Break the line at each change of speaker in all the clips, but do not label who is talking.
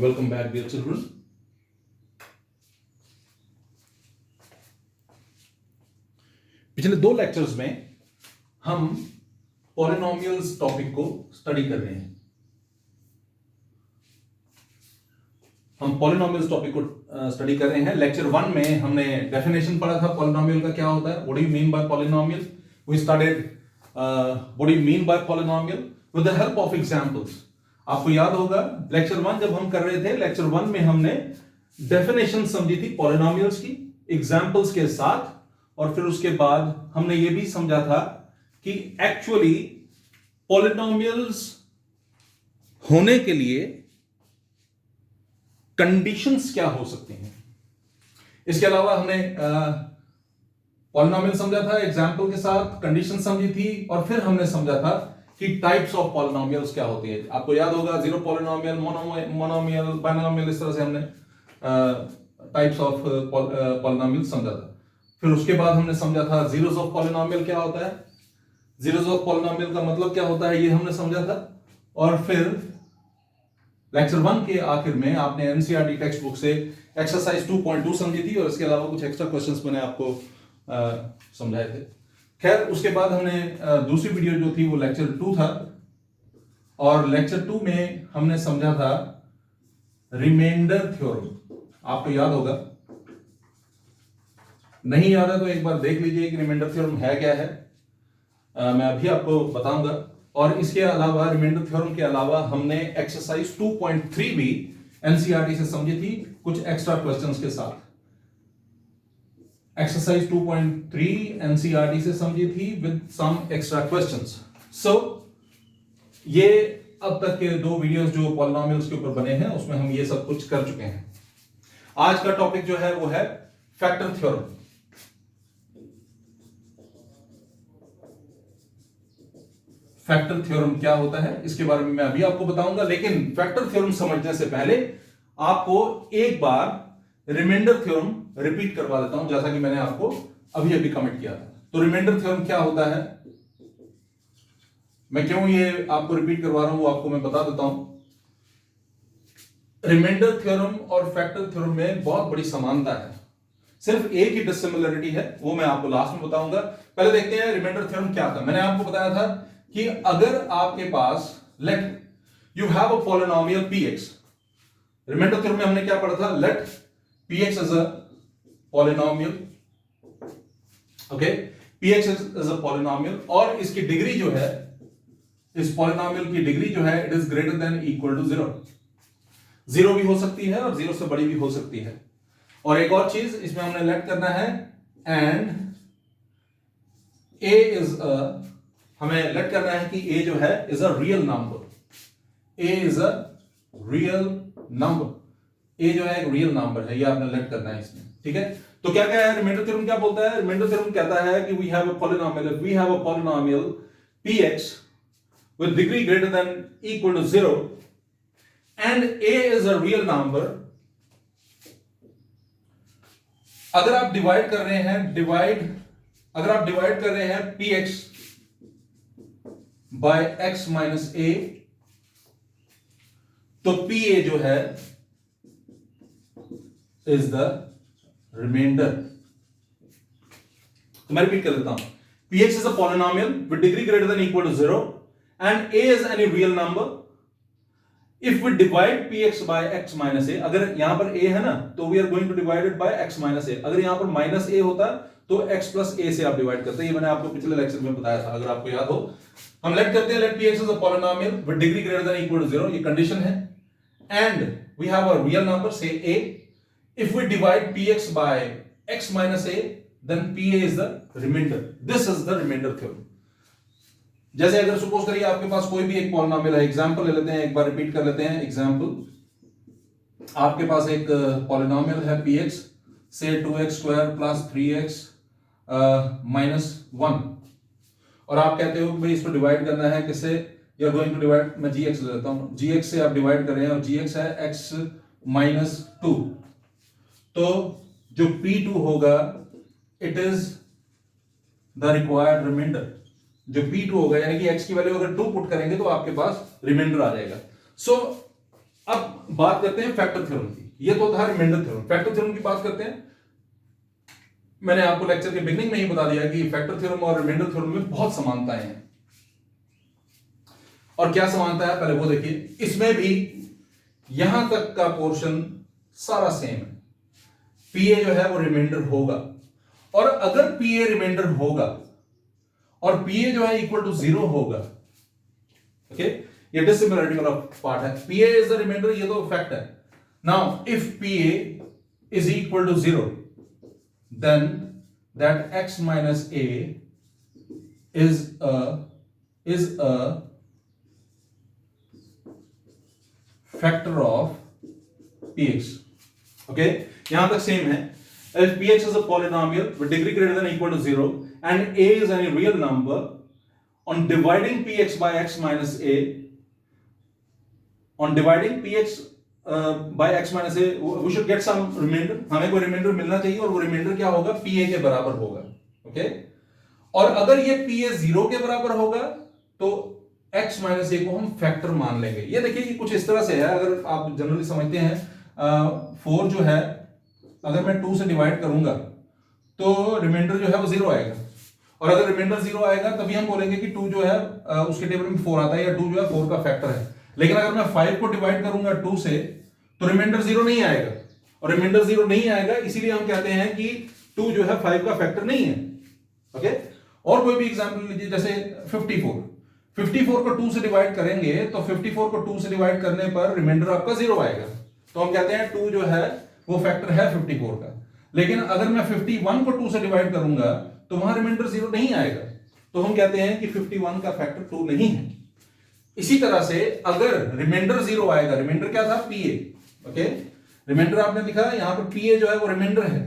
Welcome back, dear children. पिछले 2 lectures में हम पॉलिनोमियल्स टॉपिक को स्टडी कर रहे हैं। हम पॉलिनोमियल्स टॉपिक को स्टडी कर रहे हैं। लेक्चर 1 में हमने डेफिनेशन पढ़ा था पॉलिनोमियल का क्या होता है, what do you mean by polynomial. We started what do you mean by polynomial with the help of examples. आपको याद होगा लेक्चर 1 जब हम कर रहे थे, लेक्चर 1 में हमने डेफिनेशन समझी थी पॉलिनोमियल्स की एग्जांपल्स के साथ, और फिर उसके बाद हमने ये भी समझा था कि एक्चुअली पॉलिनोमियल्स होने के लिए कंडीशंस क्या हो सकती हैं। इसके अलावा हमने पॉलिनोमियल समझा था एग्जांपल के साथ, कंडीशन समझी थी, और फिर हमने समझा था कि टाइप्स ऑफ पॉलिनोमियल्स क्या होती है। आपको याद होगा जीरो पॉलिनोमियल, मोनोमियल, बाइनोमियल, इस तरह से हमने टाइप्स ऑफ पॉलिनोमियल समझा था। फिर उसके बाद हमने समझा था जीरोस ऑफ पॉलिनोमियल क्या होता है, जीरोस ऑफ पॉलिनोमियल का मतलब क्या होता है, ये हमने समझा था। और फिर लेक्चर 1 के आखिर में आपने एनसीईआरटी टेक्स्ट बुक से एक्सरसाइज 2.2 समझी थी, और इसके अलावा कुछ एक्स्ट्रा क्वेश्चंस मैंने आपको समझाए थे। खैर, उसके बाद हमने दूसरी वीडियो जो थी वो लेक्चर 2 था, और लेक्चर 2 में हमने समझा था रिमाइंडर थ्योरम। आपको याद होगा, नहीं याद है तो एक बार देख लीजिए कि रिमाइंडर थ्योरम है क्या है। मैं अभी आपको बताऊंगा। और इसके अलावा रिमाइंडर थ्योरम के अलावा हमने एक्सरसाइज 2.3 भी एनसीईआरटी से समझी थी कुछ एक्स्ट्रा क्वेश्चंस के साथ। एक्सरसाइज 2.3 एनसीईआरटी से समझी थी विद सम एक्स्ट्रा क्वेश्चंस। सो ये अब तक के 2 वीडियोस जो पॉलिनोमियल्स के ऊपर बने हैं उसमें हम ये सब कुछ कर चुके हैं। आज का टॉपिक जो है वो है फैक्टर थ्योरम। फैक्टर थ्योरम क्या होता है इसके बारे में मैं अभी आपको बताऊंगा, लेकिन फैक्टर थ्योरम समझने से पहले आपको एक बार रिमाइंडर थ्योरम रिपीट करवा देता हूं, जैसा कि मैंने आपको अभी अभी कमेंट किया था। तो रिमाइंडर थ्योरम क्या होता है, मैं क्यों ये आपको रिपीट करवा रहा हूं वो आपको मैं बता देता हूं। रिमाइंडर थ्योरम और फैक्टर थ्योरम में बहुत बड़ी समानता है, सिर्फ एक ही डिसिमिलरिटी है, वो मैं आपको लास्ट में बताऊंगा। पहले देखते हैं रिमाइंडर थ्योरम क्या था। मैंने आपको बताया था कि अगर आपके पास let you have a polynomial px, remainder theorem में हमने क्या पढ़ा था, let px is a polynomial, okay, px is a polynomial, और इसकी डिग्री जो है, इस पॉलिनोमियल की डिग्री जो है, it is greater than equal to 0। 0 भी हो सकती है और 0 से बड़ी भी हो सकती है। और एक और चीज इसमें हमने लेट करना है, एंड a इज अ, हमें लेट करना है कि a जो है is a real number, a is a real number, a जो है एक रियल नंबर है, ये आपने लेट करना है इसमें, ठीक है। तो क्या क्या है रिमाइंडर थ्योरम, क्या बोलता है रिमाइंडर थ्योरम, कहता है कि we have a polynomial, we have a polynomial px with degree greater than equal to 0 and a is a real number। अगर आप डिवाइड कर रहे हैं, अगर आप डिवाइड कर रहे हैं px by x minus a, तो pa जो है इज द रिमाइंडर। तो मैं रिपीट कर देता हूं, px is a polynomial with degree greater than equal to 0 and a is any real number if we divide px by x minus a। अगर यहां पर a है ना तो we are going to divide it by x minus a। अगर यहां पर minus a होता तो x प्लस a से आप डिवाइड करते हैं। ये मैंने आपको पिछले लेक्चर में बताया था, अगर आपको याद हो। हम लेट करते हैं, let px is a polynomial with degree greater than equal to 0, ये कंडीशन है, and we have a real number say a। if we divide px by x minus a then pa is the remainder। this is the remainder theorem। जैसे अगर suppose करिए आपके पास कोई भी एक polynomial है, एग्जांपल ले लेते हैं, एक बार रिपीट कर लेते हैं एग्जांपल। आपके पास एक पॉलिनोमियल है px से 2x square plus 3x minus 1, और आप कहते हो कि भाई इसको डिवाइड करना है किससे, you are going to divide, मैं gx ले लेता हूं, gx से आप डिवाइड कर रहे हैं और gx है x माइनस 2। तो जो p2 होगा it is the required remainder. जो p2 होगा यानी कि x की वैल्यू अगर 2 पुट करेंगे तो आपके पास रिमाइंडर आ जाएगा। सो अब बात करते हैं फैक्टर थ्योरम की। ये तो था रिमाइंडर थ्योरम। फैक्टर थ्योरम की बात करते हैं। मैंने आपको लेक्चर के बिगनिंग में ही बता दिया कि फैक्टर थ्योरम और रिमाइंडर थ्योरम में बहुत समानताएं हैं। और क्या समानता है पहले वो देखिए। इसमें भी यहां तक का पोर्शन सारा सेम है। पीए जो है वो रिमाइंडर होगा, और अगर पीए रिमाइंडर होगा और पीए जो है इक्वल टू 0 होगा, ओके, ये डिसिमिलरिटी वाला पार्ट है। पीए इज द रिमाइंडर, ये तो फैक्ट है। Now if PA is equal to 0, then that x minus a is a factor of px. Okay, यहां तक सेम है। If px is a polynomial with degree greater than or equal to 0 and a is any real number, on dividing px by x minus a, on dividing px by x minus a, we should get some remainder। हमें कोई reminder मिलना चाहिए, और वो reminder क्या होगा, pa के बराबर होगा। ओके, और अगर ये pa 0 के बराबर होगा तो x माइनस a को हम फैक्टर मान लेंगे। ये देखिए कि कुछ इस तरह से है। अगर आप जनरली समझते हैं 4 जो है अगर मैं 2 से डिवाइड करूंगा तो रिमाइंडर जो है वो 0 आएगा, और अगर रिमाइंडर 0 आएगा तभी हम बोलेंगे कि 2 जो है उसके टेबल में 4 आता है, या 2 जो है 4 का फैक्टर है। लेकिन अगर मैं 5 को डिवाइड करूंगा 2 से तो रिमाइंडर 0 नहीं आएगा, और रिमाइंडर 0 नहीं आएगा इसीलिए हम कहते हैं कि 2 जो है 5 का फैक्टर नहीं है। ओके, और कोई भी एग्जांपल लीजिए, जैसे 54 को 2 से डिवाइड करेंगे तो 54 को 2 से डिवाइड करने पर रिमाइंडर आपका 0 आएगा, तो हम कहते हैं 2 जो है वो फैक्टर है 54 का। लेकिन अगर मैं 51 को 2 से डिवाइड करूंगा तो वहां रिमाइंडर 0 नहीं आएगा, तो हम कहते हैं कि 51 का फैक्टर 2 नहीं है। इसी तरह से अगर रिमाइंडर 0 आएगा, रिमाइंडर क्या था, पीए। ओके, रिमाइंडर आपने लिखा यहां पर पीए जो है वो रिमाइंडर है,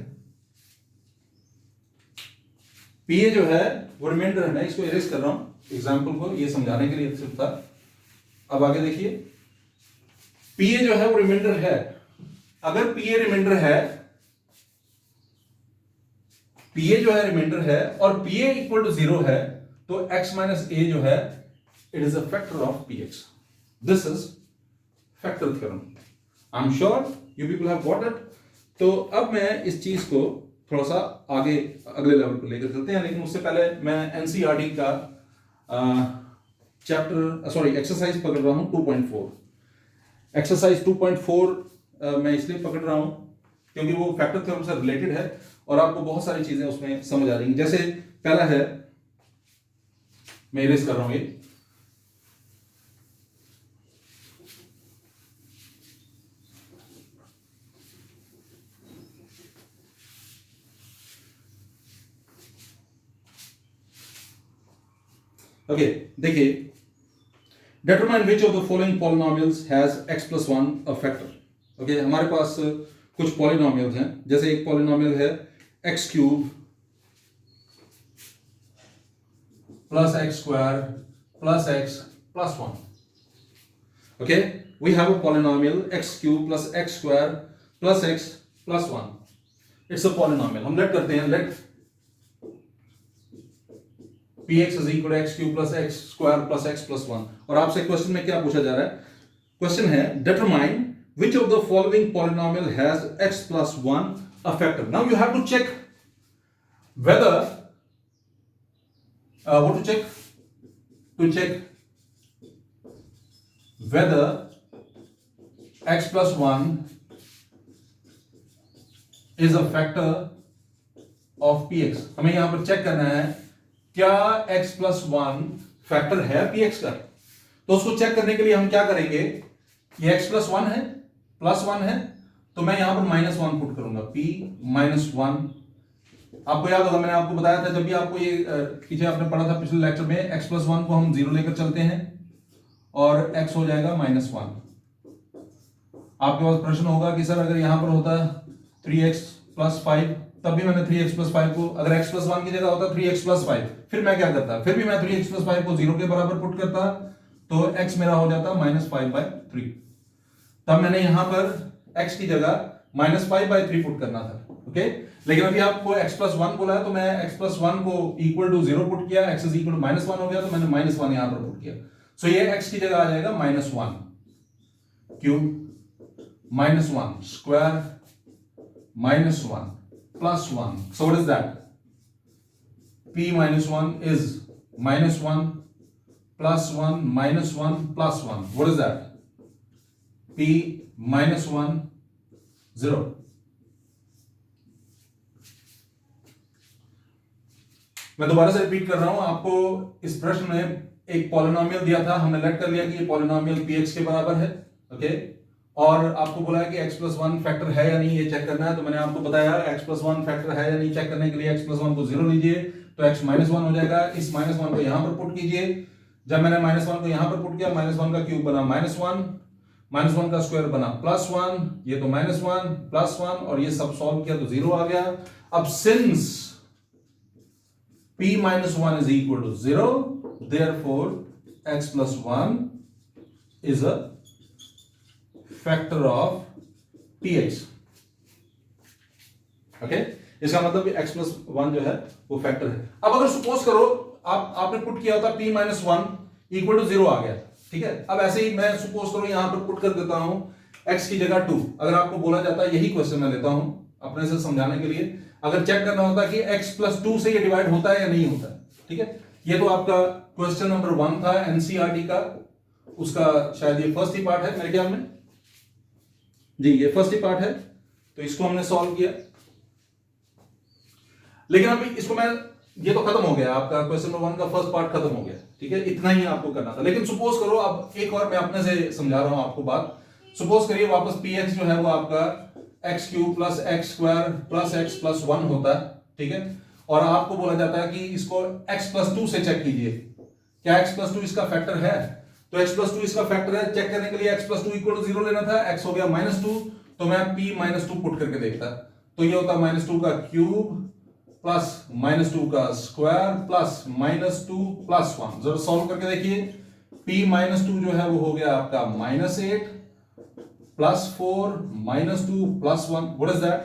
पीए जो है वो रिमाइंडर है। मैं इसको इरेज कर रहा हूं एग्जांपल को, ये समझाने के लिए सिर्फ था। अब आगे देखिए, पीए जो है वो रिमाइंडर है। अगर पीए रिमाइंडर है, पीए जो है रिमाइंडर है और पीए इक्वल टू 0 है, तो x माइनस a जो है it is a factor of px। This is factor theorem. I am sure you people have got it. तो अब मैं इस चीज को थोड़ा सा आगे अगले लेवल पर लेकर चलते हैं, लेकिन उससे पहले मैं एनसीईआरटी का एक्सरसाइज पकड़ रहा हूं 2.4। एक्सरसाइज 2.4 मैं इसलिए पकड़ रहा हूं क्योंकि वो फैक्टर थ्योरम से रिलेटेड है और आपको बहुत सारी चीजें उसमें समझ आ जाएंगी। जैसे पहला है, मैं इरेज कर रहा हूं ये, ओके, देखिए, determine which of the following polynomials has x plus 1 a factor. Okay, हमारे पास कुछ पॉलिनोमियल्स हैं। जैसे एक पॉलिनोमियल है x cube plus x square plus x plus 1। Okay, we have a polynomial x cube plus x square plus x plus 1। It's a polynomial. हम let करते हैं, let px is equal to x cube plus x square plus x plus 1। और आपसे question में क्या पूछा जा रहा है? क्वेश्चन है determine which of the following polynomial has x plus 1 a factor। Now you have to check whether what to check? To check whether x plus 1 is a factor of px। हमें यहां पर check करना है क्या x plus 1 factor है px का। तो उसको चेक करने के लिए हम क्या करेंगे, ये x प्लस 1 है, प्लस 1 है, तो मैं यहां पर माइनस 1 पुट करूंगा, p माइनस 1। आपको याद होगा मैंने आपको बताया था, जब भी आपको ये पीछे आपने पढ़ा था पिछले लेक्चर में, x प्लस 1 को हम 0 लेकर चलते हैं और x हो जाएगा माइनस 1। आपके पास प्रश्न होगा कि सर अगर यहां पर होता 3x प्लस 5, तब भी मैंने 3x प्लस 5 को, अगर x प्लस 1 की जगह होता 3x प्लस 5, फिर मैं क्या करता, फिर भी मैं 3x प्लस 5 को 0 के बराबर पुट करता, तो x मेरा हो जाता माइनस 5/3। तब मैंने यहां पर x की जगह माइनस 5/3 पुट करना था। ओके, लेकिन अभी आपको x प्लस 1 बोला है तो मैं x प्लस 1 को इक्वल टू 0 पुट किया, x is equal to minus 1 हो गया, तो मैंने माइनस 1 यहां पर पुट किया। सो ये x की जगह आ जाएगा minus 1 cube minus 1 square minus 1 plus 1. So what is that? P minus 1 is minus 1 plus 1 minus 1 plus 1. What is that? P minus 1 0. मैं दोबारा से रिपीट कर रहा हूं आपको। इस प्रश्न में एक पॉलिनोमियल दिया था, हमने लेट कर लिया कि ये पॉलिनोमियल px के बराबर है, ओके। और आपको बोला है कि x प्लस 1 फैक्टर है या नहीं, ये चेक करना है। तो मैंने आपको बताया x प्लस 1 फैक्टर है या नहीं चेक करने के लिए x प्लस 1 को 0 लीजिए तो x माइनस 1 हो जाएगा। इस माइनस 1 को यहां पर पुट कीजिए। जब मैंने माइनस 1 को यहां पर पुट किया, माइनस 1 का क्यूब बना माइनस 1, माइनस 1 का स्क्वायर बना प्लस 1, ये तो माइनस 1 प्लस 1, और ये सब सॉल्व किया तो 0 आ गया। अब since p minus 1 is equal to 0, therefore x plus 1 is a factor of px. Okay? इसका मतलब x plus 1 जो है वो फैक्टर है। अब अगर सपोज करो आपने पुट किया होता p minus 1 इक्वल टू 0 आ गया, ठीक है। अब ऐसे ही मैं सपोज करो यहां पर पुट कर देता हूं x की जगह 2। अगर आपको बोला जाता है, यही क्वेश्चन मैं लेता हूं अपने से समझाने के लिए, अगर चेक करना होता कि x प्लस 2 से ये डिवाइड होता है या नहीं होता है, ठीक है। ये तो आपका क्वेश्चन नंबर 1 था एनसीईआरटी का, उसका शायद ये फर्स्ट ही पार्ट है मेरे ख्याल में जी, ये फर्स्ट ही पार्ट है। तो इसको हमने सॉल्व किया, लेकिन अभी इसको मैं, ये तो खत्म हो गया आपका क्वेश्चन नंबर 1 का फर्स्ट पार्ट खत्म हो गया, ठीक है। इतना ही आपको करना था। लेकिन सपोज करो, अब एक और मैं अपने से समझा रहा हूं आपको बात। सपोज करिए वापस px जो है वो आपका x cube plus x square plus x plus 1 होता है, ठीक है। और आपको बोला जाता है कि इसको x प्लस 2 से चेक कीजिए, क्या x प्लस 2 इसका फैक्टर है? तो x प्लस 2 इसका फैक्टर है। चेक करने के लिए x प्लस 2 इक्वल टू 0 लेना था, x हो गया माइनस 2, तो मैं p माइनस 2 पुट करके देखता, तो ये होता माइनस 2 का क्यूब प्लस माइनस 2 का स्क्वायर प्लस माइनस 2 प्लस 1। जरा सॉल्व करके देखिए, p माइनस 2 जो है वो हो गया आपका minus 8 plus 4 minus 2 plus 1. What is that?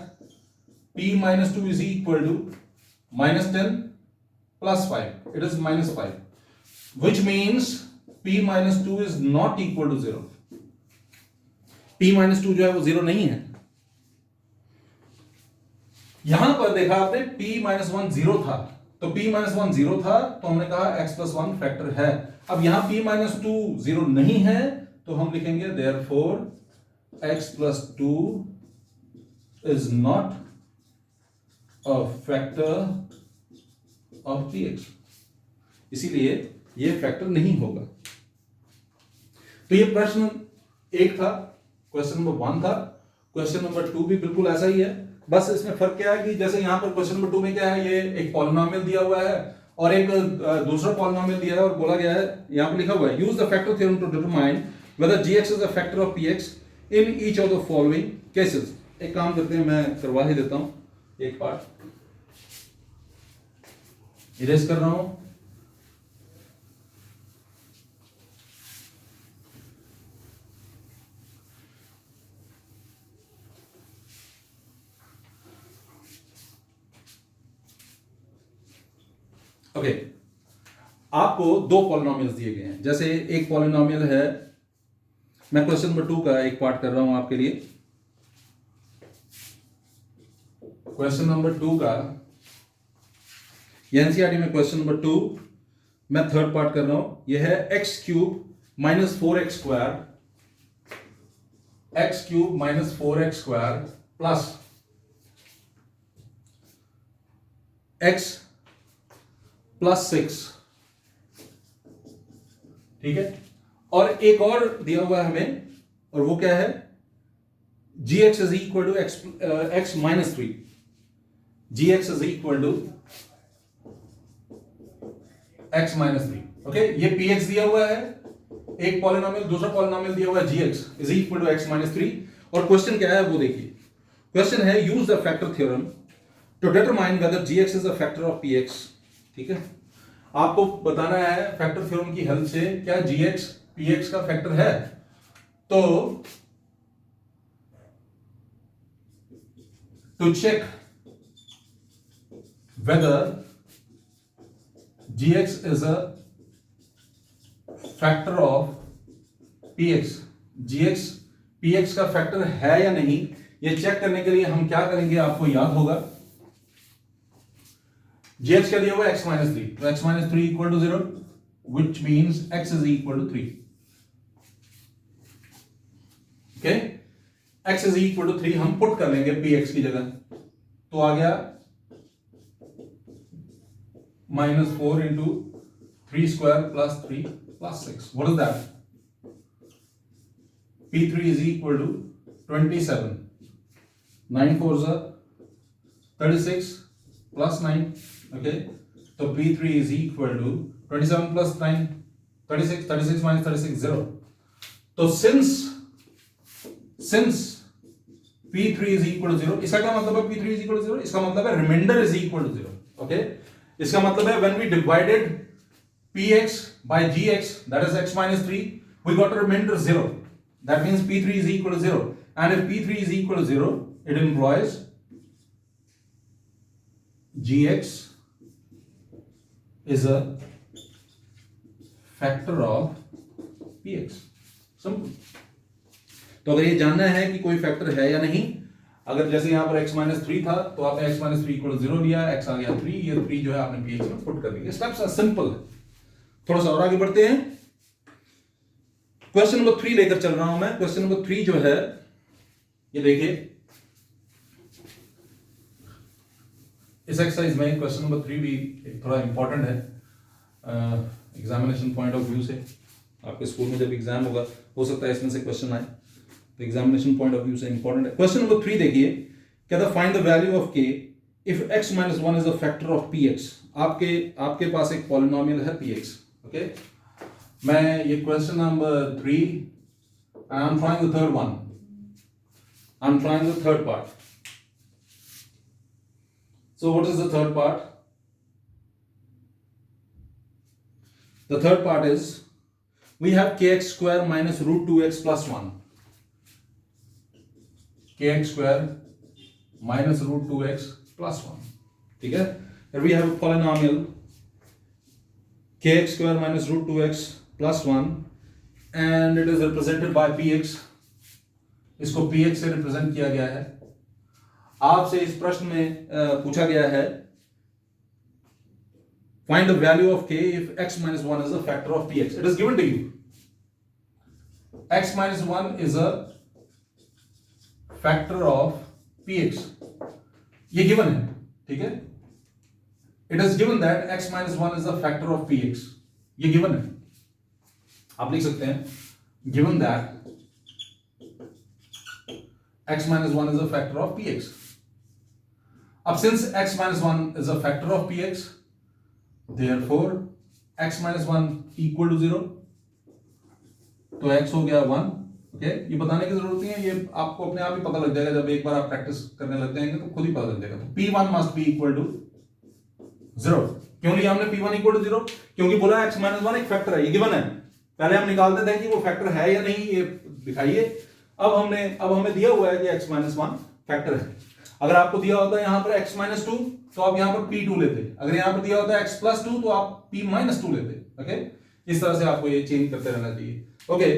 P minus 2 is equal to minus 10 plus 5. It is minus 5. Which means P minus 2 is not equal to 0. P minus 2 जो है वो 0 नहीं है। यहां पर देखा आपने P minus 1 0 था, तो P minus 1 0 था, तो हमने कहा x plus 1 फैक्टर है। अब यहां P minus 2 0 नहीं है, तो हम लिखेंगे therefore x plus 2 is not a factor of px, इसीलिए ये फैक्टर नहीं होगा। तो ये प्रश्न 1 था, क्वेश्चन नंबर 1 था। क्वेश्चन नंबर 2 भी बिल्कुल ऐसा ही है, बस इसमें फर्क क्या है कि जैसे यहां पर क्वेश्चन नंबर 2 में क्या है, ये एक पॉलिनोमियल दिया हुआ है और एक दूसरा पॉलिनोमियल दिया है, और बोला गया है, यहां पर लिखा हुआ है, use the factor theorem to determine whether gx is a factor of px in each of the following cases. एक काम करते हैं, मैं करवा ही देता हूं एक पार्ट, इरेज कर रहा हूं। ओके, आपको 2 पॉलिनोमियल्स दिए गए हैं। जैसे एक पॉलिनोमियल है, मैं क्वेश्चन नंबर 2 का एक पार्ट कर रहा हूं आपके लिए। क्वेश्चन नंबर 2 का, एनसीईआरटी में क्वेश्चन नंबर 2 मैं थर्ड पार्ट कर रहा हूं। यह है x cube minus 4x square, x cube minus 4x square plus x plus 6, ठीक है। और एक और दिया हुआ है हमें, और वो क्या है, gx is equal to x minus 3, gx is equal to x minus 3। Okay, ये px दिया हुआ है एक पॉलिनोमियल, दूसरा पॉलिनोमियल दिया हुआ है gx is equal to x minus 3। और क्वेश्चन क्या है वो देखिए, क्वेश्चन है use the factor theorem to determine whether gx is a factor of px, ठीक है। आपको बताना है फैक्टर थ्योरम की हेल्प से क्या gx px का फैक्टर है। तो to check whether gx is a factor of px, gx px का फैक्टर है या नहीं, ये चेक करने के लिए हम क्या करेंगे, आपको याद होगा gh क्या दिया हुआ x माइनस थ्री, तो x minus three equal to 0 which means x is equal to 3. Okay, x is equal to 3 हम पुट कर लेंगे px की जगह, तो आ गया -4 into 3 square plus 3 plus 6. What is that? P3 is equal to 27. 9 4s are 36 plus 9. Okay, so P3 is equal to 27 plus 9, 36. 36 minus 36 0. तो since P3 is equal to 0, इसका क्या मतलब है P3 is equal to 0? इसका मतलब है remainder is equal to 0. Okay, इसका मतलब है when we divided Px by Gx, that is x minus 3, we got a remainder 0. That means P3 is equal to 0. And if P3 is equal to 0, it implies Gx is a factor of Px. Simple. तो अगर ये जानना है कि कोई factor है या नहीं, अगर जैसे यहां पर x माइनस थ्री था तो आपने x माइनस थ्री इक्वल 0 लिया, x आ गया 3, ये 3 जो है आपने px में पुट कर दिया. स्टेप्स सिंपल है. थोड़ा सा और आगे बढ़ते हैं. क्वेश्चन नंबर 3 लेकर चल रहा हूं मैं. क्वेश्चन नंबर 3 जो है ये देखिए, इस एक्सरसाइज में क्वेश्चन नंबर 3 भी थोड़ा इंपॉर्टेंट है एग्जामिनेशन पॉइंट ऑफ व्यू से. आपके स्कूल में जब एग्जाम होगा हो सकता है इसमें से क्वेश्चन आए, तो एग्जामिनेशन पॉइंट ऑफ व्यू से इंपॉर्टेंट है. क्वेश्चन नंबर 3 देखिए, क्या था, find the value of k if x minus 1 is a factor of px. आपके पास एक पॉलिनोमियल है px. ओके, मैं ये question number 3 and I'm trying the third one. I'm trying the third part. So what is the third part? The third part is we have kx square minus root 2x plus 1. Kx square minus root 2x plus 1. ठीक है, here we have a polynomial kx square minus root 2x plus 1 and it is represented by px. इसको px से represent किया गया है. आपसे इस प्रश्न में पूछा गया है find the value of k if x minus 1 is a factor of px. It is given to you. X minus 1 is a factor of px. ये given है, ठीक है. It is given that x minus 1 is a factor of px. ये given है. आप लिख सकते हैं given that x minus 1 is a factor of px. अब since x minus 1 is a factor of px, therefore x minus 1 equal to 0. तो x हो गया 1. ओके, ये बताने की जरूरत नहीं है, ये आपको अपने आप ही पता लग जाएगा. जब एक बार आप प्रैक्टिस करने लग जाएंगे तो खुद ही पता लग जाएगा. तो p1 must be equal to 0. क्यों लिया हमने p1 equal to 0? क्योंकि बोला x minus 1 एक फैक्टर है, ये गिवन है. पहले हम निकालते थे कि वो फैक्टर है या नहीं, ये दिखाइए. अब हमें दिया हुआ है कि x minus 1 फैक्टर है. अगर आपको दिया होता है यहां पर x minus 2 तो आप यहां पर p2 लेते. अगर यहां पर दिया होता है x plus 2 तो आप p minus 2 लेते. ओके, इस तरह से आपको ये चेंज करते रहना चाहिए. Okay,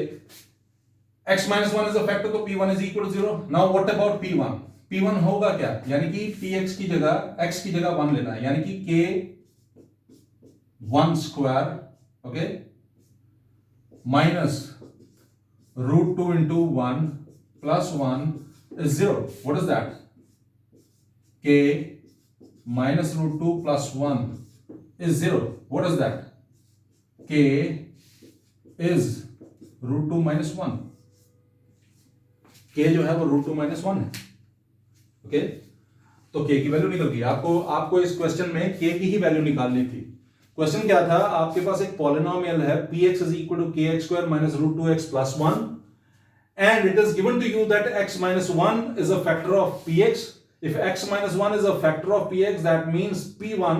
x minus 1 is a factor, तो p1 is equal to 0. Now what about p1? p1 होगा क्या, यानी कि px की जगह x की जगह 1 लेना है, यानी कि k 1 square, okay, minus root 2 into 1 plus 1 is 0. What is that? k minus root 2 plus 1 is 0. What is that? k is root 2 minus 1. k जो है वो root 2 minus 1 है. ओके, तो k की वैल्यू निकल गई. आपको इस क्वेश्चन में k की ही वैल्यू निकालनी थी. क्वेश्चन क्या था, आपके पास एक पॉलिनोमियल है px is equal to kx square minus root 2x plus 1 and it is given to you that x minus 1 is a factor of px. If x minus 1 is a factor of px, that means p1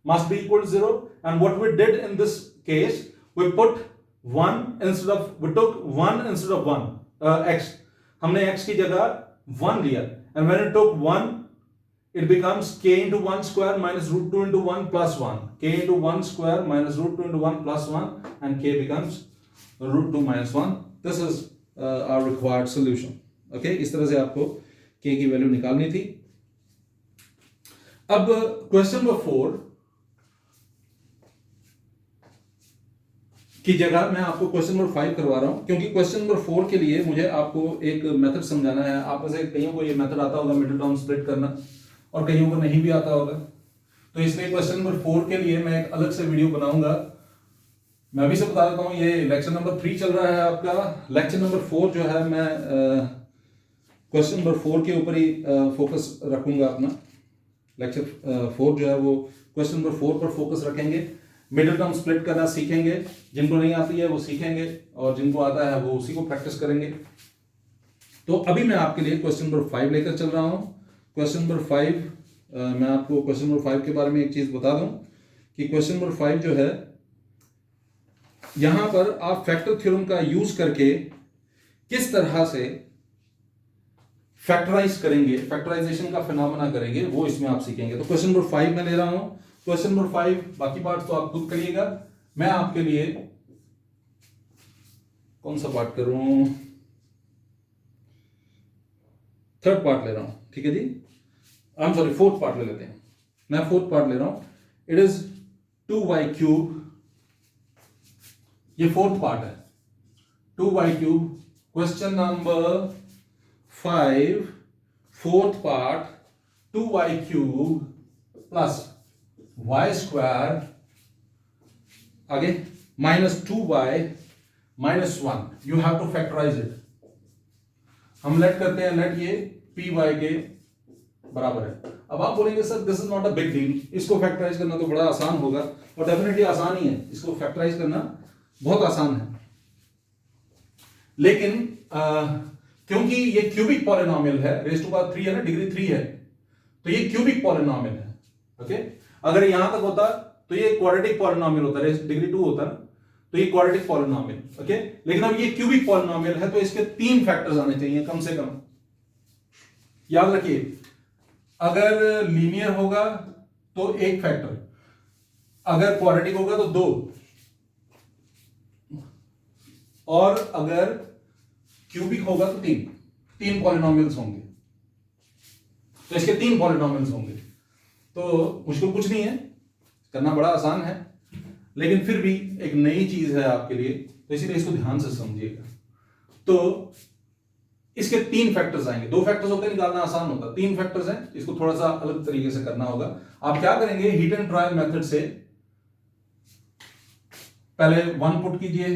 must be equal to 0. And what we did in this case, we took 1 instead of 1, x. हमने x की जगह 1 लिया. And when it took 1, it becomes k into 1 square minus root 2 into 1 plus 1. K into 1 square minus root 2 into 1 plus 1 and k becomes root 2 minus 1. This is our required solution. Okay, इस तरह से आपको k की value निकालनी थी। अब question number 4 की जगह मैं आपको क्वेश्चन नंबर 5 करवा रहा हूं, क्योंकि क्वेश्चन नंबर 4 के लिए मुझे आपको एक मेथड समझाना है। आप में से कईयों को ये मेथड आता होगा मिडिल टर्म स्प्लिट करना, और कईयों को नहीं भी आता होगा। तो इसलिए क्वेश्चन नंबर 4 के लिए मैं एक अलग से वीडियो बनाऊंगा। मैं अभी से बता देता हूँ, ये लेक्चर नंबर 3 चल रहा है आपका। लेक्चर नंबर 4 जो है मैं क्वेश्चन नंबर 4 के ऊपर ही फोकस रखूंगा अपना। लेक्चर 4 जो है वो क्वेश्चन नंबर 4 पर फोकस रखेंगे। मिडिल टर्म स्प्लिट करना सीखेंगे, जिनको नहीं आती है वो सीखेंगे, और जिनको आता है वो उसी को प्रैक्टिस करेंगे। तो अभी मैं आपके लिए क्वेश्चन नंबर 5 लेकर चल रहा हूं। क्वेश्चन नंबर 5, मैं आपको क्वेश्चन नंबर 5 के बारे में एक चीज बता दूं कि क्वेश्चन नंबर 5 जो है, यहां पर आप फैक्टर थ्योरम का यूज करके किस तरह से फैक्टराइज करेंगे, फैक्टराइजेशन का फिनोमेना करेंगे, वो इसमें आप सीखेंगे। तो क्वेश्चन नंबर 5 में ले रहा हूं। क्वेश्चन नंबर 5, बाकी पार्ट तो आप खुद करिएगा। मैं आपके लिए कौन सा पार्ट करूं, थर्ड पार्ट ले रहा हूं, ठीक है जी। I am sorry, fourth part ले लेते हैं। मैं फोर्थ पार्ट ले रहा हूं। It is 2y³। ये फोर्थ पार्ट है, 2y³ question number 5 fourth part, 2y³ plus y² आगे -2y -1। You have to factorise it. हम लेट करते हैं, लेट ये py के बराबर है। अब आप बोलेंगे sir this is not a big deal, इसको फैक्टराइज करना तो बड़ा आसान होगा, और डेफिनेटली आसान ही है, इसको फैक्टराइज करना बहुत आसान है। लेकिन क्योंकि ये क्यूबिक पॉलिनोमियल है, रेज़ टू पावर 3 है ना, डिग्री 3 है, तो ये क्यूबिक पॉलिनोमियल है। ओके, अगर यहां तक होता तो ये क्वाड्रेटिक पॉलिनोमियल होता, डिग्री 2 होता ना, तो ये क्वाड्रेटिक पॉलिनोमियल। ओके, लेकिन अब ये क्यूबिक पॉलिनोमियल है, तो इसके 3 फैक्टर्स आने चाहिए कम से कम। याद रखिए, अगर लीनियर होगा तो 1 फैक्टर, अगर क्वाड्रेटिक होगा तो 2, और अगर क्यूबिक होगा तो 3 पॉलिनोमियल्स होंगे। तो इसके 3 पॉलिनोमियल्स होंगे। तो मुश्किल कुछ नहीं है, करना बड़ा आसान है, लेकिन फिर भी एक नई चीज है आपके लिए, तो इसीलिए इसको ध्यान से समझिएगा। तो इसके 3 फैक्टर्स आएंगे। 2 फैक्टर्स होते हैं, निकालना आसान होता है। 3 फैक्टर्स हैं, इसको थोड़ा सा अलग तरीके से करना होगा। आप क्या करेंगे, हीट एंड ट्रायल मेथड से पहले 1 पुट कीजिए,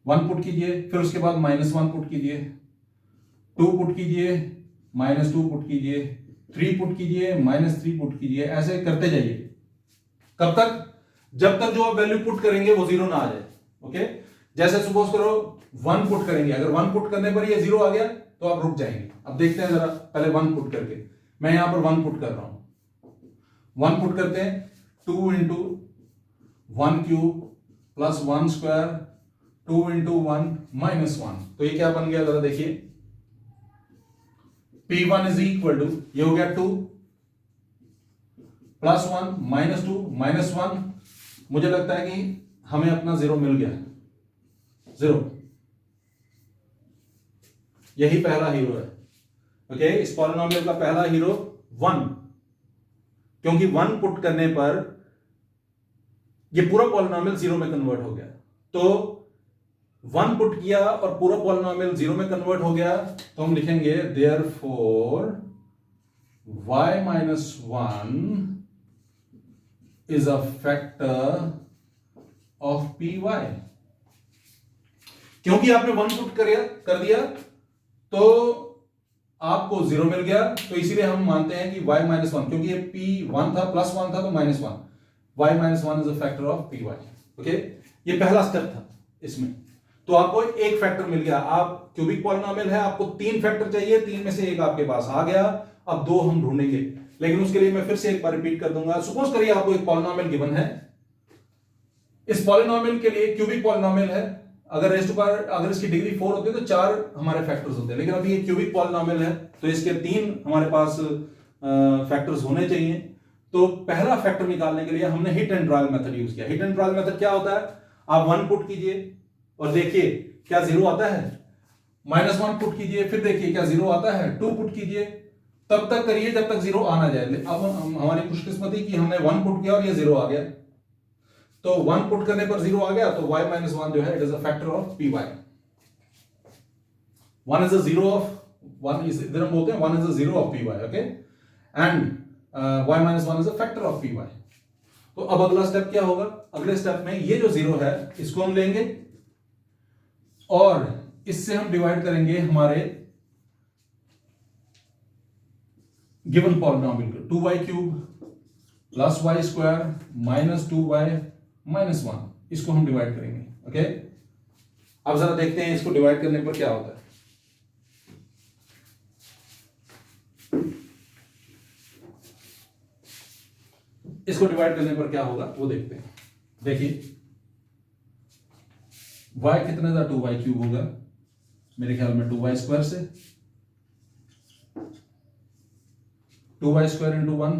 1 पुट कीजिए, फिर उसके बाद -1 पुट कीजिए, 2 पुट कीजिए, -2 पुट कीजिए, 3 पुट कीजिए, -3 पुट कीजिए, ऐसे करते जाइए। कब तक? जब तक जो आप वैल्यू पुट करेंगे वो 0 ना आ जाए। ओके, जैसे सपोज करो 1 पुट करेंगे, अगर 1 पुट करने पर ये 0 आ गया तो आप रुक जाएंगे। अब देखते हैं जरा, पहले 1 पुट करके, मैं यहां पर 1 पुट कर रहा हूं। 1 पुट करते हैं, 2 × 1³ प्लस 1² 2 × 1 -1, तो ये क्या बन गया जरा देखिए, P1 इज इक्वल टू, ये हो गया 2 प्लस 1 -2 -1। मुझे लगता है कि हमें अपना 0 मिल गया, 0। यही पहला हीरो है। ओके, इस पॉलिनोमियल का पहला हीरो 1, क्योंकि 1 पुट करने पर ये पूरा पॉलिनोमियल 0 में कन्वर्ट हो गया। तो 1 पुट किया और पूरा पॉलिनोमियल 0 में कन्वर्ट हो गया, तो हम लिखेंगे therefore y - 1 is a factor of py। क्योंकि आपने 1 पुट कर दिया तो आपको 0 मिल गया, तो इसीलिए हम मानते हैं कि y - 1, क्योंकि ये p1 था, +1 था, तो -1, y - 1 is a factor of py। Okay, ये पहला स्टेप था इसमें। तो आपको एक फैक्टर मिल गया। आप क्यूबिक पॉलिनोमियल है, आपको 3 फैक्टर चाहिए, 3 में से एक आपके पास आ गया। अब 2 हम ढूंढेंगे, लेकिन उसके लिए मैं फिर से एक बार रिपीट कर दूंगा। सपोज करिए आपको एक पॉलिनोमियल गिवन है, इस पॉलिनोमियल के लिए क्यूबिक पॉलिनोमियल है, अगर अगर इसकी डिग्री 4 होती है तो 4 हमारे फैक्टर्स होते हैं, लेकिन अभी ये क्यूबिक पॉलिनोमियल है तो इसके 3 हमारे पास फैक्टर्स होने चाहिए। तो पहला फैक्टर निकालने के लिए हमने hit and trial method use किया। हिट एंड ट्रायल मेथड क्या होता है, आप 1 पुट कीजिए, और देखिए क्या जीरो आता है, -1 पुट कीजिए, फिर देखिए क्या जीरो आता है, 2 पुट कीजिए, तब तक करिए जब तक जीरो आ ना जाए। अब हमारी खुशकिस्मती कि हमने 1 पुट किया और ये जीरो आ गया, तो 1 पुट करने पर जीरो आ गया, तो y - 1 जो है it is a factor of py। 1 is a zero of 1 is, इधर हम बोलते हैं 1 is a zero of py, okay, and y - 1 is a factor of py। तो अब अगला स्टेप क्या होगा, अगले स्टेप में ये जो जीरो है इसको हम लेंगे और इससे हम डिवाइड करेंगे हमारे गिवन पॉलिनोमियल को, 2y³ plus y square minus 2y minus 1, इसको हम डिवाइड करेंगे, ओके। अब जरा देखते हैं इसको डिवाइड करने पर क्या होता है। इसको डिवाइड करने पर क्या होगा वो देखते हैं। देखिए y कितने था, 2y³ होगा मेरे ख्याल में 2y स्क्वायर से, 2y square into 1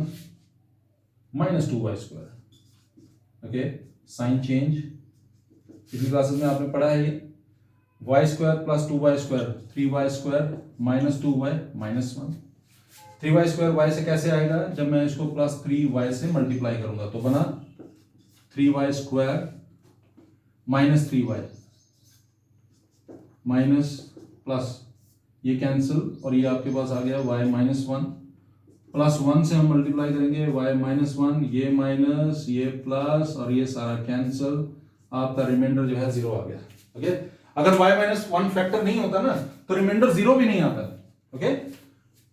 minus 2y square, okay. Sign change पिछली क्लासेस में आपने पढ़ा है ये, y square plus 2y square 3y square minus 2y minus 1। 3y square y से कैसे आएगा, जब मैं इसको प्लस 3y से मल्टीप्लाई करूंगा तो बना 3y square minus 3y minus plus ये कैंसिल और ये आपके पास आ गया y माइनस 1 प्लस 1 से हम मल्टीप्लाई करेंगे y माइनस 1, ये माइनस ये प्लस और ये सारा कैंसिल, आपका रिमाइंडर जो है जीरो आ गया, ओके। अगर y माइनस 1 फैक्टर नहीं होता ना तो रिमाइंडर जीरो भी नहीं आता, ओके।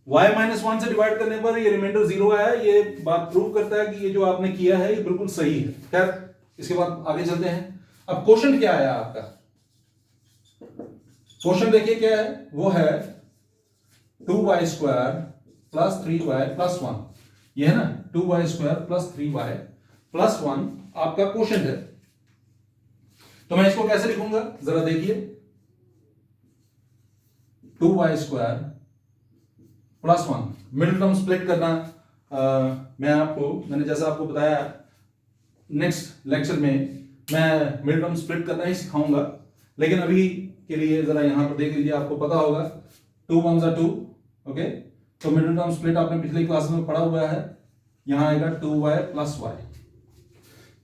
y माइनस 1 से डिवाइड करने पर ये रिमाइंडर जीरो आया, ये बात प्रूव करता है कि ये जो आपने किया है ये बिल्कुल सही है। खैर इसके बाद आगे चलते हैं। अब क्वेश्चन क्या आया आपका, क्वेश्चन देखिए क्या है, वो है 2y square plus 3y plus 1, ये है ना 2y square plus 3y plus 1 आपका क्वेश्चन है। तो मैं इसको कैसे लिखूंगा जरा देखिए, 2y square plus 1, middle term split करना मैंने जैसा आपको बताया नेक्स्ट लेक्चर में मैं मिडिल टर्म स्प्लिट करना ही सिखाऊंगा, लेकिन अभी के लिए जरा यहां पर देख लीजिए, आपको पता होगा 2 1 2, ओके। तो मिडिल टर्म स्प्लिट आपने पिछली क्लास में पढ़ा हुआ है, यहां आएगा 2y प्लस y।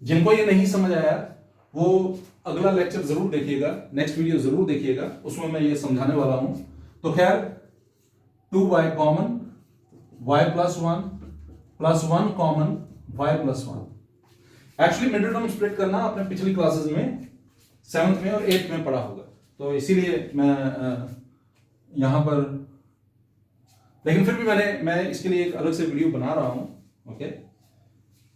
जिनको ये नहीं समझ आया वो अगला लेक्चर जरूर देखिएगा, नेक्स्ट वीडियो जरूर देखिएगा, उसमें मैं ये समझाने वाला हूं। तो खैर 2y common y plus 1 plus 1 common y plus 1। Actually middle term split करना आपने पिछली क्लासेस में 7th में और 8th में पढ़ा होगा, तो इसीलिए मैं यहां पर, लेकिन फिर भी मैं इसके लिए एक अलग से वीडियो बना रहा हूं, ओके।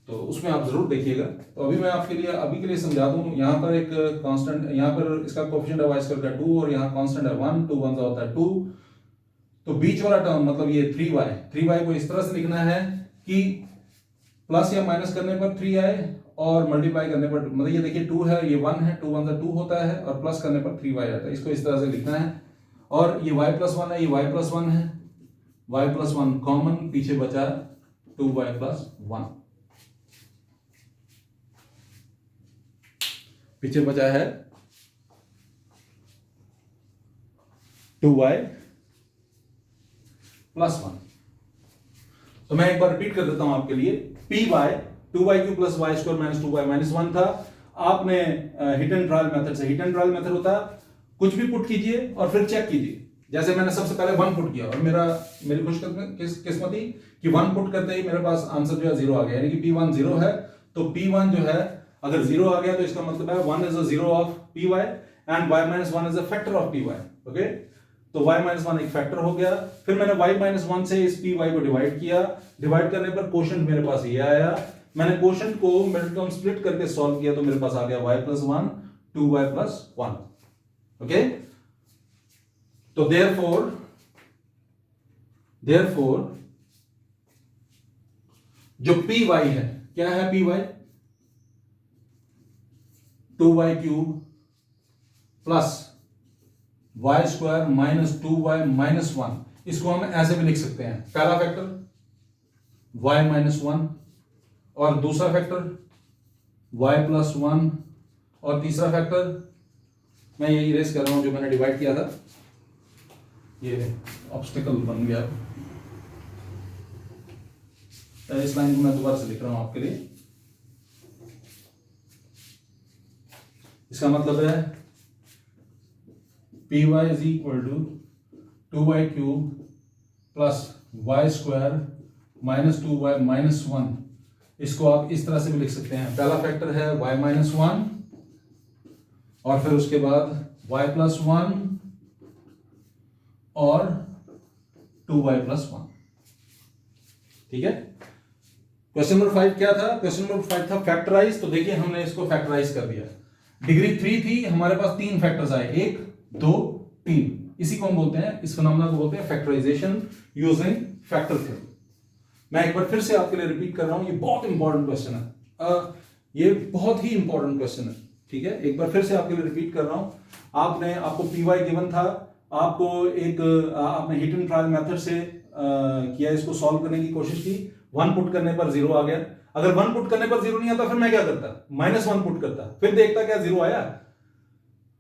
तो उसमें आप जरूर देखिएगा। तो अभी मैं आपके लिए अभी के लिए समझा दूं, यहां पर एक कांस्टेंट, यहां पर इसका कोएफिशिएंट है y स्क्वायर का 2 और यहां कांस्टेंट है 1, 2 1 होता है 2, तो बीच वाला टर्म मतलब ये 3y को इस तरह से लिखना है कि प्लस या माइनस करने पर 3 आए और मल्टीप्लाई करने पर, मतलब ये देखिए 2 है, ये 1 है, 2 1 2 होता है और प्लस करने पर 3y आता है, इसको इस तरह से लिखना है। और ये y प्लस 1 है, ये y प्लस 1 है, y प्लस 1 कॉमन, पीछे बचा 2y प्लस 1, पीछे बचा है 2y प्लस 1। तो मैं एक बार रिपीट कर देता हूं आपके लिए, py 2y³ plus y square minus 2y minus 1 था। आपने हिट एंड ट्रायल मेथड से, हिट एंड ट्रायल मेथड होता है कुछ भी पुट कीजिए और फिर चेक कीजिए। जैसे मैंने सबसे पहले 1 पुट किया और मेरी खुशकिस्मती कि 1 पुट करते ही मेरे पास आंसर जो है 0 आ गया, यानी कि p1 0 है। तो p1 जो है अगर 0 आ गया तो इसका मतलब है 1 is a 0 of py and y minus 1 is a factor of py, okay. तो y माइनस 1 एक फैक्टर हो गया। फिर मैंने y माइनस 1 से इस py को डिवाइड किया, डिवाइड करने पर क्वोशंट मेरे पास ये आया। मैंने क्वोशंट को मिडिल टर्म स्प्लिट करके सॉल्व किया तो मेरे पास आ गया y plus 1 2y plus 1, okay. तो therefore जो py है, क्या है py, 2y³ plus y square minus 2y minus 1, इसको हम ऐसे भी लिख सकते हैं, पहला फैक्टर y माइनस 1 और दूसरा फैक्टर y प्लस 1 और तीसरा फैक्टर मैं ये इरेज कर रहा हूँ जो मैंने डिवाइड किया था, ये ऑब्स्टिकल बन गया। इस लाइन को मैं दोबारा से लिख रहा हूं आपके लिए। इसका मतलब है P Y is equal to 2y cube plus Y square minus 2y minus 1। इसको आप इस तरह से भी लिख सकते हैं, पहला फैक्टर है y माइनस 1 और फिर उसके बाद y प्लस 1 और 2y प्लस 1। ठीक है। क्वेश्चन नंबर 5 क्या था? क्वेश्चन नंबर 5 था फैक्टराइज। तो देखिए हमने इसको फैक्टराइज कर दिया। डिग्री 3 थी, हमारे पास 3 फैक्टर्स आए, 1 2 3। इसी को हम बोलते हैं, इस फिनोमेना को बोलते हैं फैक्टराइजेशन यूजिंग फैक्टर थ्योरम। मैं एक बार फिर से आपके लिए रिपीट कर रहा हूं, ये बहुत इंपॉर्टेंट क्वेश्चन है, ये बहुत ही इंपॉर्टेंट क्वेश्चन है। ठीक है, एक बार फिर से आपके लिए रिपीट कर रहा हूं। आपको पी वाई गिवन था, आपको आपने हिट एंड ट्रायल मेथड से किया, इसको सॉल्व करने की कोशिश की। 1 पुट करने पर 0 आ गया। अगर 1 पुट करने पर 0 नहीं आता फिर मैं क्या करता? -1 पुट करता, फिर देखता क्या 0 आया।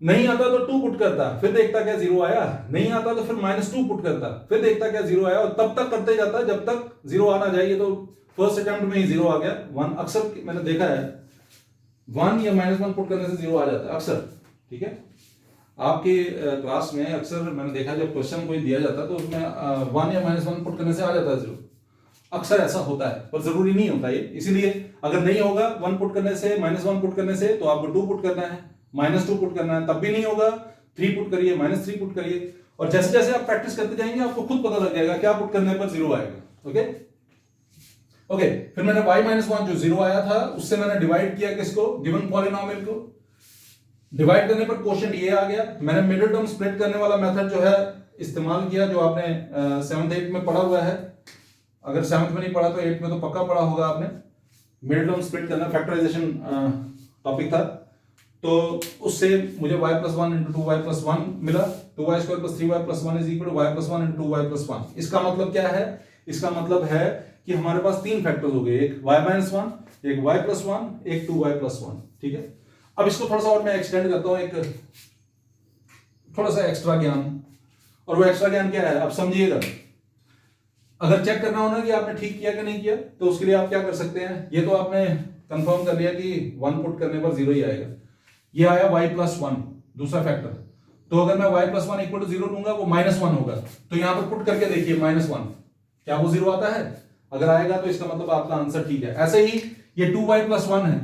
नहीं आता तो 2 पुट करता, फिर देखता क्या 0 आया। नहीं आता तो फिर -2 पुट करता, फिर देखता क्या 0 आया। और तब तक करते जाता जब तक 0 आना चाहिए। तो फर्स्ट अटेम्प्ट में ही 0 आ गया। 1 अक्सर मैंने देखा है 1 या -1 पुट करने से 0 आ जाता है अक्सर। ठीक है, आपके क्लास में अक्सर मैंने देखा जब क्वेश्चन कोई दिया जाता तो उसमें 1 या -1 पुट करने से आ जाता है 0। अक्सर ऐसा होता है, पर जरूरी नहीं होता ये। इसीलिए अगर नहीं होगा 1 पुट करने से, -1 पुट करने से, तो आपको 2 पुट करना है, -2 पुट करना है। तब भी नहीं होगा 3 पुट करिए, -3 पुट करिए। और जैसे जैसे आप प्रैक्टिस करते जाएंगे आपको खुद पता लग जाएगा क्या पुट करने पर 0 आएगा। ओके, फिर मैंने y-1 जो 0 आया था उससे मैंने डिवाइड किया किसको? गिवन पॉलिनोमियल को। डिवाइड करने पर क्वोशिएंट ये आ गया। मैंने मिडिल टर्म स्प्लिट करने वाला मेथड जो है इस्तेमाल किया, जो आपने 7th 8th में पढ़ा हुआ है। अगर 7th में नहीं पढ़ा तो 8th में तो पक्का पढ़ा होगा आपने। मिडिल टर्म स्प्लिट करना फैक्टराइजेशन टॉपिक था। तो उससे मुझे y + 1 × 2y + 1 मिला। 2y² + 3y + 1 = y + 1 × 2y + 1। इसका मतलब क्या है? इसका मतलब है कि हमारे पास 3 फैक्टर्स हो गए, एक y-1, एक y + 1, एक 2y + 1। ठीक है, अब इसको थोड़ा सा और मैं एक्सटेंड करता हूं, एक थोड़ा सा एक्स्ट्रा ज्ञान। और वो एक्स्ट्रा ज्ञान क्या है अब समझिएगा। अगर चेक करना हो ना कि आपने ठीक किया कि नहीं किया, तो उसके लिए आप क्या कर सकते हैं? ये तो आपने कंफर्म कर लिया कि 1 पुट करने पर 0 ही आएगा। ये आया y + 1 दूसरा फैक्टर। तो अगर मैं y + 1 = 0 लूंगा वो -1 होगा। तो यहां पर पुट करके देखिए -1, क्या वो 0 आता है? अगर आएगा तो इसका मतलब आपका आंसर ठीक है। ऐसे ही ये 2y + 1 है,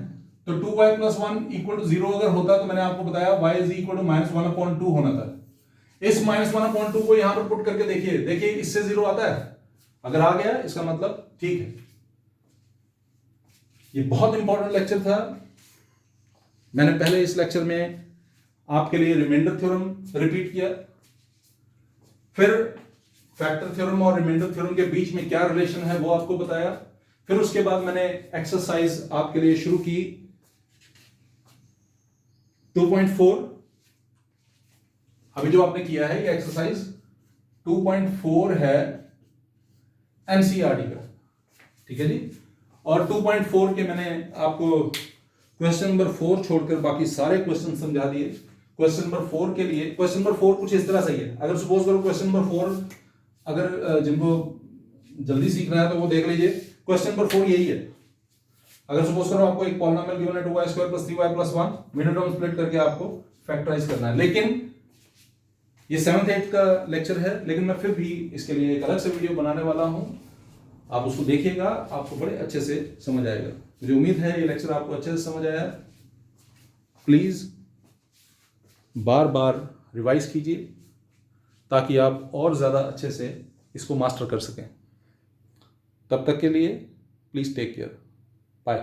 तो 2y + 1 = 0 अगर होता तो मैंने आपको बताया y = -1/2 होना था। इस -1/2 को यहां पर पुट करके देखिए इससे 0 आता है। अगर आ गया इसका मतलब ठीक है। ये बहुत इंपॉर्टेंट लेक्चर था। मैंने पहले इस लेक्चर में आपके लिए रिमाइंडर थ्योरम रिपीट किया, फिर फैक्टर थ्योरम और रिमाइंडर थ्योरम के बीच में क्या रिलेशन है वो आपको बताया। फिर उसके बाद मैंने एक्सरसाइज आपके लिए शुरू की 2.4। अभी जो आपने किया है ये एक्सरसाइज 2.4 है एनसीईआरटी का। ठीक है जी। और 2.4 के मैंने आपको क्वेश्चन नंबर 4 छोड़कर बाकी सारे क्वेश्चन समझा दिए। क्वेश्चन नंबर 4 के लिए, क्वेश्चन नंबर 4 कुछ इस तरह से है। अगर सपोज करो क्वेश्चन नंबर 4, अगर जिनको जल्दी सीखना है तो वो देख लीजिए। क्वेश्चन नंबर 4 यही है। अगर सपोज करो आपको एक पॉलिनोमियल गिवन है 2y² + 3y + 1, middle term split करके आपको फैक्टराइज करना है। लेकिन ये 7th 8th का लेक्चर है, लेकिन मैं फिर भी इसके लिए एक अलग से वीडियो बनाने वाला हूं। आप उसको देखिएगा, आपको बड़े अच्छे से समझ आएगा। मुझे उम्मीद है ये लेक्चर आपको अच्छे से समझ आया। प्लीज बार बार रिवाइज कीजिए ताकि आप और ज़्यादा अच्छे से इसको मास्टर कर सकें। तब तक के लिए प्लीज़ टेक केयर, बाय।